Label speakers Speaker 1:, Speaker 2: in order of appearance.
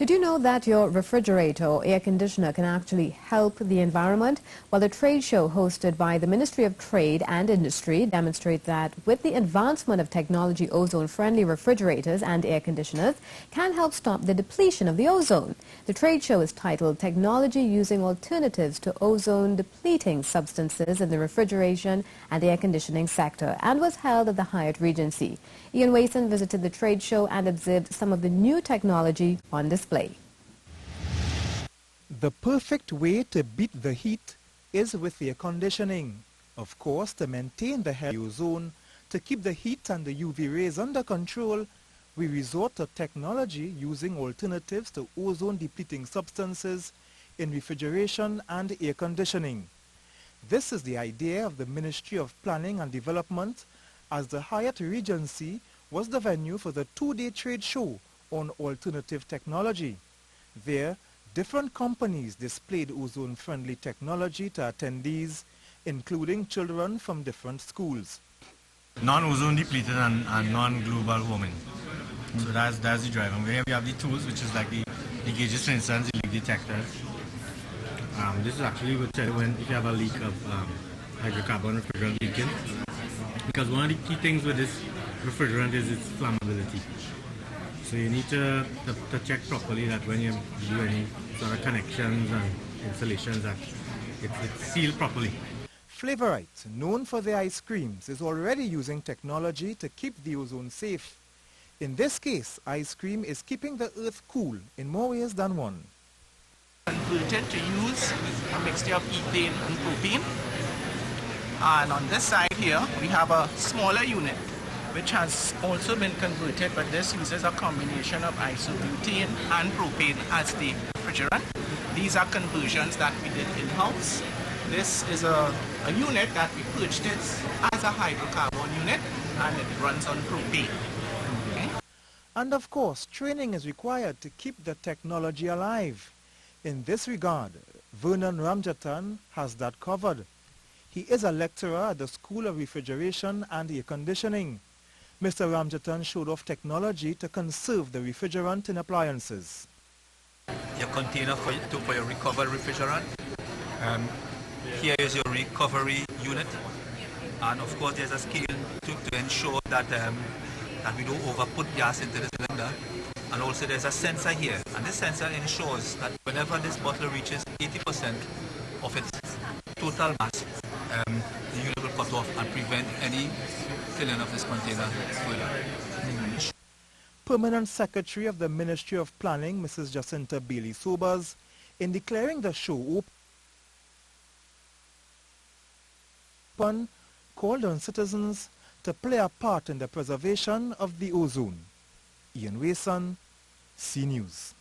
Speaker 1: Did you know that your refrigerator or air conditioner can actually help the environment? Well, the trade show hosted by the Ministry of Trade and Industry demonstrates that with the advancement of technology, ozone-friendly refrigerators and air conditioners can help stop the depletion of the ozone. The trade show is titled Technology Using Alternatives to Ozone Depleting Substances in the Refrigeration and Air Conditioning Sector and was held at the Hyatt Regency. Wason visited the trade show and observed some of the new technology on display.
Speaker 2: The perfect way to beat the heat is with air conditioning. Of course, to maintain the healthy ozone, to keep the heat and the UV rays under control, we resort to technology using alternatives to ozone-depleting substances in refrigeration and air conditioning. This is the idea of the Ministry of Planning and Development, as the Hyatt Regency was the venue for the two-day trade show on alternative technology. There, different companies displayed ozone-friendly technology to attendees, including children from different schools.
Speaker 3: Non-ozone depleted and non-global warming. So that's the drive. And here we have the tools, which is like the gauges, for instance, the leak detectors. This is actually what tell you when if you have a leak of hydrocarbon refrigerant leaking. Because one of the key things with this refrigerant is its flammability. So you need to check properly that when you do any sort of connections and installations that it's sealed properly.
Speaker 2: Flavorite, known for their ice creams, is already using technology to keep the ozone safe. In this case, ice cream is keeping the earth cool in more ways than one.
Speaker 4: Converted to use a mixture of ethane and propane. And on this side here, we have a smaller unit which has also been converted, but this uses a combination of isobutane and propane as the refrigerant. These are conversions that we did in-house. This is a unit that we purchased as a hydrocarbon unit, and it runs on propane. Okay.
Speaker 2: And of course, training is required to keep the technology alive. In this regard, Vernon Ramjatan has that covered. He is a lecturer at the School of Refrigeration and Air Conditioning. Mr. Ramjatan showed off technology to conserve the refrigerant in appliances.
Speaker 5: Your container for your recovered refrigerant. Here is your recovery unit. And of course there's a scale to ensure that, that we don't overput gas into the cylinder. And also there's a sensor here. And this sensor ensures that whenever this bottle reaches 80% of its total mass, the unit will cut off and prevent any filling of this container further.
Speaker 2: Permanent Secretary of the Ministry of Planning, Mrs. Jacinta Bailey-Sobers, in declaring the show open, called on citizens to play a part in the preservation of the ozone. Wason, C News.